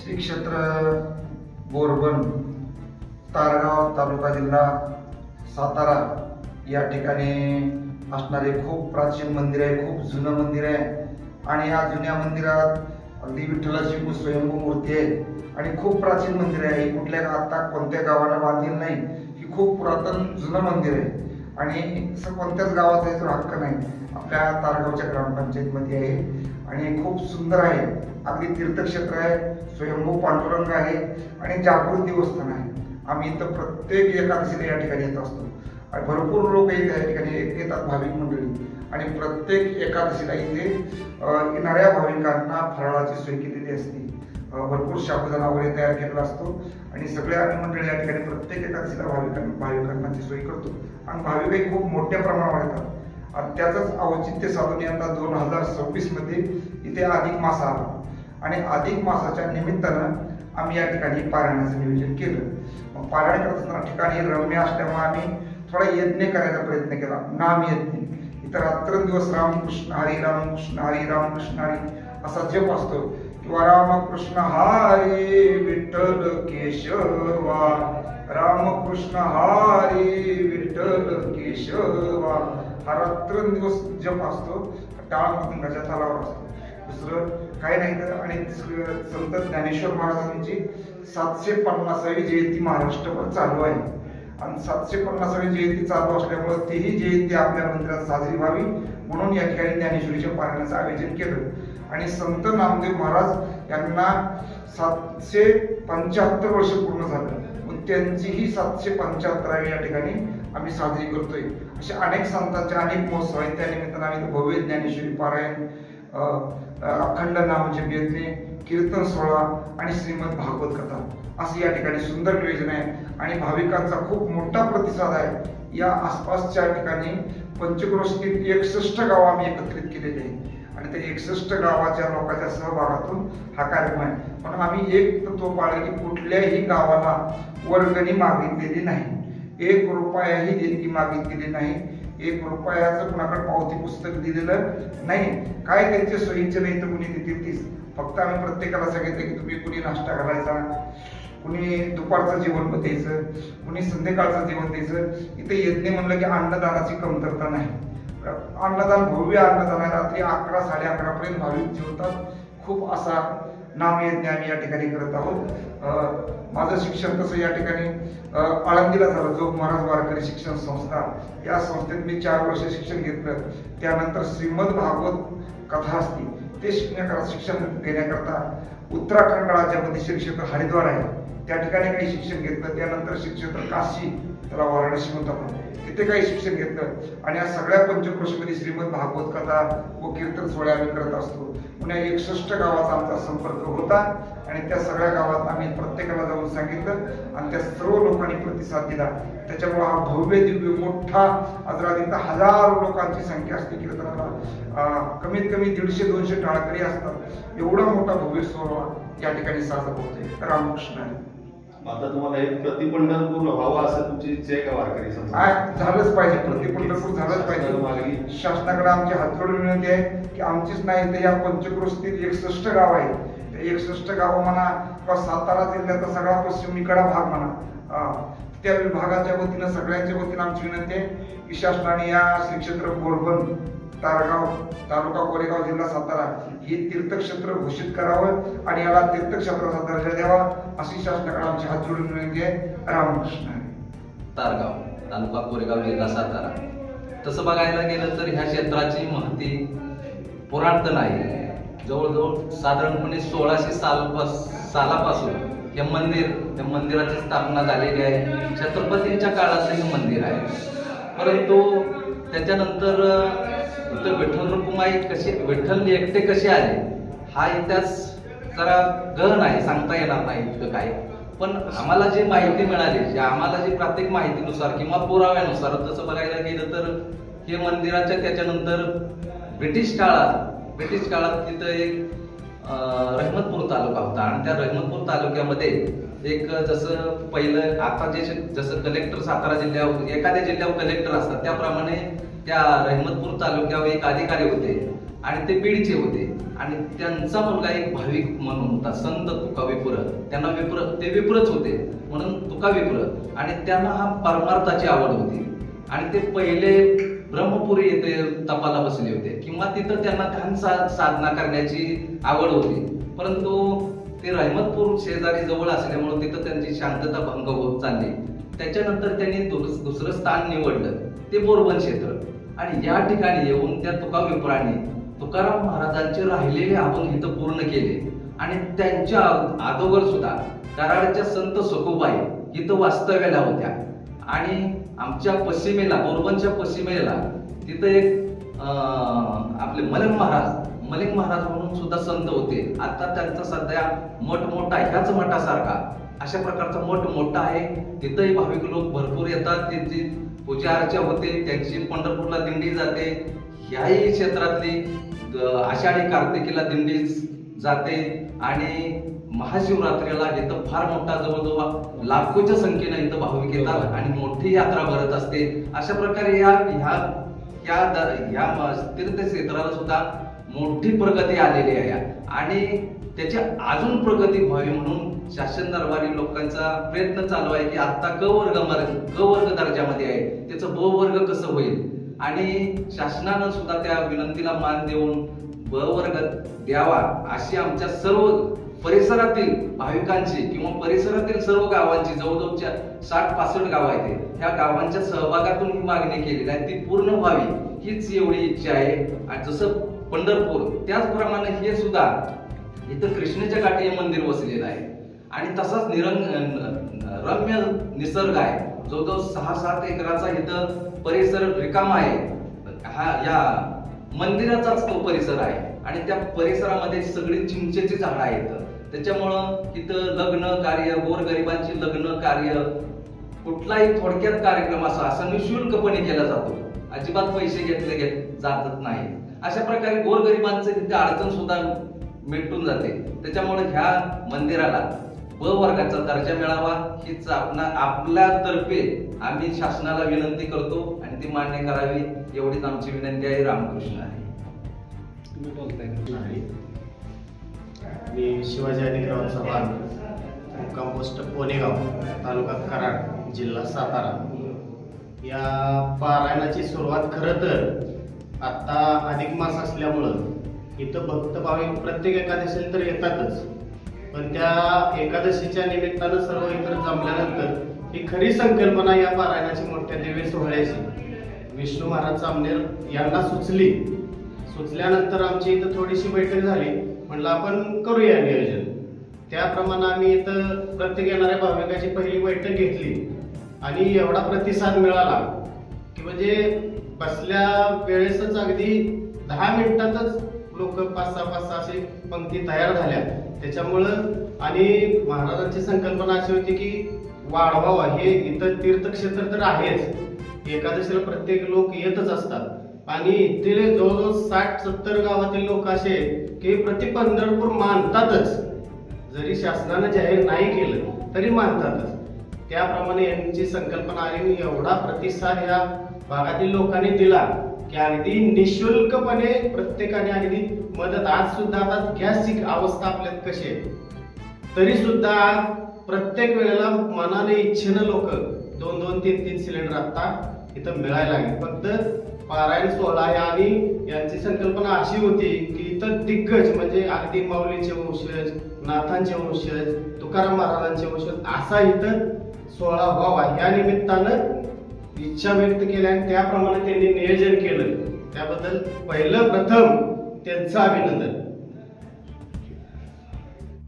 श्री क्षेत्र बोरबन, तारगाव तालुका जिल्हा सातारा या ठिकाणी असणारे खूप प्राचीन मंदिर आहे, खूप जुनं मंदिर आहे. आणि या जुन्या मंदिरात अगदी विठ्ठलाची स्वयंभू मूर्ती आहे आणि खूप प्राचीन मंदिर आहे. ही कुठल्या आता कोणत्या गावाला बांधलेलं नाही, ही खूप पुरातन जुनं मंदिर आहे आणि असं कोणत्याच गावाचा याचा हक्क नाही. आपल्या तारगावच्या ग्रामपंचायतीमध्ये आहे आणि खूप सुंदर आहे. अगदी तीर्थक्षेत्र आहे, स्वयंभू पांडुरंग आहे आणि जागृत देवस्थान आहे. आम्ही इथं प्रत्येक एकादशीला या ठिकाणी येत असतो आणि भरपूर लोक या ठिकाणी येतात, भाविक मंडळी. आणि प्रत्येक एकादशीला इथे येणाऱ्या भाविकांना फराळाची सोय केलेली असते. भरपूर साबुदाणा वगैरे तयार केलेला असतो आणि सगळ्या मंडळी या ठिकाणी प्रत्येक एकादशीला भाविकांची सोय करतो आणि भाविकही खूप मोठ्या प्रमाणावर येतात. आणि त्याचंच औचित्य साधून यंदा 2026 मध्ये इथे अधिक मास आला आणि अधिक मासाच्या निमित्तानं आम्ही या ठिकाणी पारायणाचं नियोजन केलं. मग पारायण करत असताना ठिकाणी रम्य असल्यामुळे आम्ही थोडा यज्ञ करायचा प्रयत्न केला, नाम यज्ञ. इतर रात्रंदिवस रामकृष्ण हरी रामकृष्ण हरी रामकृष्ण हरी असा जप असतो किंवा रामकृष्ण हरी विठ्ठल केशवा, रामकृष्ण हरी विठ्ठल केशवा हा रात्रंदिवस जप असतो. टाळ मृदंगाच्या तालावर असतो, दुसरं काही नाही. तर आणि संत ज्ञानेश्वर महाराजांची 750वी जयंती महाराष्ट्रभर चालू आहे आणि 750वी जयंती चालू असल्यामुळे तीही जयंती आपल्या मंदिरात साजरी व्हावी म्हणून या ठिकाणी ज्ञानेश्वरीच्या पारायणाचं आयोजन केलं. आणि संत नामदेव महाराज यांना 775 वर्ष पूर्ण झालं, पण त्यांचीही 775वी या ठिकाणी आम्ही साजरी करतोय. असे अनेक संतांचे अनेक महोत्सव आहेत. त्या निमित्तानं आम्ही भव्य ज्ञानेश्वरी पारायण, अखंड नामजप यज्ञ, कीर्तन सोहळा आणि श्रीमद भागवत कथा असं या ठिकाणी सुंदर नियोजन आहे आणि भाविकांचा खूप मोठा प्रतिसाद आहे. या आसपासच्या ठिकाणी पंचक्रोशीतील 61 गाव आम्ही एकत्रित केलेले आहे आणि त्या 61 गावाच्या लोकांच्या सहभागातून हा कार्यक्रम आहे. पण आम्ही एक तत्व पाळलं की कुठल्याही गावाला वर्गणी मागितलेली नाही, 1 रुपयाही देणगी मागितलेली नाही, 1 रुपयाचं कुणाकडे पावती पुस्तक दिलेलं नाही. काय त्यांच्या सोयीचे नाही तर कुणी देतील तीच. फक्त आम्ही प्रत्येकाला सांगितलं की तुम्ही कुणी नाश्ता घालायचा, कुणी दुपारचं जेवण द्यायचं, कुणी संध्याकाळचं जेवण द्यायचं. इथे यज्ञ म्हणलं की अन्नदानाची कमतरता नाही. अन्नदान भव्य अन्नदान आहे. रात्री 11 साडे 11 पर्यंत भाविक जेवतात. खूप असा नामयज्ञ आम्ही या ठिकाणी करत आहोत. माझं शिक्षण तसं या ठिकाणी आळंदीला झालं, जोग महाराज वारकरी शिक्षण संस्था या संस्थेत मी 4 वर्ष शिक्षण घेतलं. त्यानंतर श्रीमद भागवत कथा असते ते शिक्षण घेण्याकरता उत्तराखंड राज्यामध्ये श्री क्षेत्र हरिद्वार आहे, त्या ठिकाणी काही शिक्षण घेतलं. त्यानंतर श्री क्षेत्र काशी, त्याला वाराणसी म्हणतात, तिथे काही शिक्षण घेतलं. आणि या सगळ्या पंचक्रोशीमध्ये श्रीमद भागवत कथा व कीर्तन सोहळे आम्ही करत असतो. पुन्हा 61 गावाचा आमचा संपर्क होता आणि त्या सगळ्या गावात आम्ही प्रत्येकाला जाऊन सांगितलं आणि त्या सर्व लोकांनी प्रतिसाद दिला. त्याच्यामुळे हा भव्य दिव्य मोठा आजरात हजारो लोकांची संख्या असते कीर्तनाला. कमीत कमी 150-200 टाळकरी असतात. एवढा मोठा भव्य सोहळा या ठिकाणी साजरा होतोय. रामकृष्ण आहे. आता तुम्हाला एक प्रतिपंढरपूर व्हावं असं तुमची इच्छा आहे का वारकरी समाज? झालंच पाहिजे, प्रतिपंढरपूर झालंच पाहिजे. शासनाकडे आमची हातजोडून विनंती आहे की आमचीच नाही तर या पंचक्रोशीतील 61 गाव आहेत, त्या 61 गाव म्हणा किंवा सातारा जिल्ह्याचा सगळा पश्चिमेकडा भाग म्हणा, त्या विभागाच्या वतीनं सगळ्यांच्या वतीनं आमची विनंती आहे की शासनाने या श्री क्षेत्र बोरबन, तारगाव तालुका कोरेगाव जिल्हा सातारा हे तीर्थक्षेत्र घोषित करावं आणि याला तीर्थक्षेत्राचा दर्जा द्यावा अशी शासनाकडे आमची हात जोडून विनंती आहे. रामकृष्ण. तारगाव तालुका कोरेगाव जिल्हा सातारा. तसं बघायला गेलं तर ह्या क्षेत्राची महती पुरातन आहे. जवळजवळ साधारणपणे 1600 सालापासून हे मंदिराची स्थापना झालेली आहे. छत्रपतींच्या काळातलं हे मंदिर आहे. परंतु त्याच्यानंतर इथं विठ्ठल रुक्माई विठ्ठल एकटे कसे आले हा इतिहास जरा गहन आहे, सांगता येणार नाही इतकं काय. पण आम्हाला जी माहिती मिळाली, आम्हाला जी प्रत्येक माहितीनुसार किंवा पुराव्यानुसार तसं बघायला गेलं तर हे मंदिराच्या त्याच्यानंतर ब्रिटिश काळात तिथं एक रहमतपूर तालुका होता आणि त्या रहमतपूर तालुक्यामध्ये एक जसं पहिलं आता जसं कलेक्टर सातारा जिल्ह्यावर एखाद्या जिल्ह्यावर कलेक्टर असतात त्याप्रमाणे त्या रहमतपूर तालुक्यावर एक अधिकारी होते आणि ते बीडचे होते आणि त्यांचा मुलगा एक भाविक म्हणून होता, संत तुका विप्र. त्यांना ते विप्रच होते म्हणून तुका विप्र, आणि त्यांना हा परमार्थाची आवड होती आणि ते पहिले ब्रह्मपुरी येथे तपाला बसले होते किंवा तिथं त्यांना ध्यान साधना करण्याची आवड होती. परंतु ते रहमतपूर शेजारी जवळ असल्यामुळे तिथं त्यांची शांतता भंग होत चालली. त्याच्यानंतर त्यांनी दुसरं स्थान निवडलं, ते बोरबन क्षेत्र. आणि या ठिकाणी येऊन त्या तुका विप्राने तुकाराम महाराजांचे राहिलेले अभंग इथं पूर्ण केले. आणि त्यांच्या अगोदर सुद्धा कराडच्या संत सखुबाई इथं वास्तव्याला होत्या. आणि आमच्या पश्चिमेला, बोरबनच्या पश्चिमेला तिथं एक आपले मलिंग महाराज म्हणून सुद्धा संत होते. आता त्यांचा सध्या मठ मोठा, ह्याच मठासारखा अशा प्रकारचा मठ मोठा आहे. तिथंही भाविक लोक भरपूर येतात, त्यांची पूजा अर्चा होते, त्यांची पंढरपूरला दिंडी जाते. ह्याही क्षेत्रातली आषाढी कार्तिकीला दिंडी जाते आणि महाशिवरात्रीला इथं फार मोठा, जवळजवळ लाखोच्या संख्येने इथं भाविक येतात आणि मोठी यात्रा भरत असते. अशा प्रकारे या तीर्थक्षेत्राला सुद्धा मोठी प्रगती आलेली आहे आणि त्याची अजून प्रगती व्हावी म्हणून शासन दरबारी लोकांचा प्रयत्न चालू आहे की आता क वर्ग दर्जामध्ये आहे, त्याचं ब वर्ग कसं होईल. आणि शासनानं सुद्धा त्या विनंतीला मान देऊन ब वर्ग द्यावा अशी आमच्या सर्व परिसरातील भाविकांची किंवा परिसरातील सर्व गावांची, जवळजवळच्या 60-65 गाव आहेत, ह्या गावांच्या सहभागातून ही मागणी केलेली आहे. ती पूर्ण व्हावी हीच एवढी इच्छा आहे. आणि जसं पंढरपूर, त्याचप्रमाणे हे सुद्धा इथं कृष्णेच्या काठी हे मंदिर वसलेलं आहे आणि तसाच रम्य निसर्ग आहे. जवळजवळ 6-7 एकराचा इथं परिसर रिकामा आहे. या मंदिराचाच तो परिसर आहे आणि त्या परिसरामध्ये सगळी चिंचेची झाडं आहेत. त्याच्यामुळं इथं लग्न कार्य, गोरगरिबांची लग्न कार्य, कुठलाही थोडक्यात कार्यक्रम असा निशुल्कपणे केला जातो, अजिबात पैसे घेतले जात नाही. अशा प्रकारे गोरगरिबांचं तिथे अडचण सुद्धा मिटून जाते. त्याच्यामुळे ह्या मंदिराला ब वर्गाचा दर्जा मिळावा हीच आपल्यातर्फे आम्ही शासनाला विनंती करतो आणि ती मान्य करावी एवढीच आमची विनंती आहे. रामकृष्ण आहे. मी शिवाजी अधिकराव चव्हाण, मुक्काम पोस्ट पोनेगाव, तालुका कराड, जिल्हा सातारा. या पारायणाची सुरुवात खरं तर आता अधिक मास असल्यामुळं इथं भक्त भाविक प्रत्येक एकादशीला तर येतातच, पण त्या एकादशीच्या निमित्तानं सर्व इतर जमल्यानंतर ही खरी संकल्पना या पारायणाची मोठ्या दिव्य सोहळ्याची विष्णू महाराज चामनेर यांना सुचल्यानंतर आमची इथं थोडीशी बैठक झाली. म्हणलं आपण करूया नियोजन. त्याप्रमाणे आम्ही इथं प्रत्येक येणाऱ्या भाविकाची पहिली बैठक घेतली आणि एवढा प्रतिसाद मिळाला की म्हणजे बसल्या वेळेसच अगदी 10 मिनिटातच लोक 5-6 अशी पंक्ती तयार झाल्या. त्याच्यामुळं आणि महाराजांची संकल्पना अशी होती की वाढवावा. हे इथं तीर्थक्षेत्र तर आहेच, एकादशीला प्रत्येक लोक येतच असतात आणि इथले जवळजवळ 60-70 गावातील लोक असे की प्रति पंढरपूर मानतातच, जरी शासनानं जाहीर नाही केलं तरी मानतातच. त्याप्रमाणे यांची संकल्पना आली. एवढा प्रतिसाद या भागातील लोकांनी दिला की अगदी निशुल्कपणे प्रत्येकाने अगदी मदत. आज सुद्धा आता गॅसची अवस्था आपल्यात कशी आहे तरी सुद्धा प्रत्येक वेळेला मनाने इच्छेनं लोक 2-2, 3-3 सिलेंडर आता इथं मिळायला लागले. फक्त पारायण सोहळा आहे आणि यांची संकल्पना अशी होती की इथं दिग्गज म्हणजे अगदी माऊलीचे वंशज, नाथांचे वंशज, तुकाराम महाराजांचे वंशज असा इथं सोहळा व्हावा या निमित्तानं इच्छा व्यक्त केल्या आणि त्याप्रमाणे त्यांनी नियोजन केलं. त्याबद्दल प्रथम त्यांचं अभिनंदन.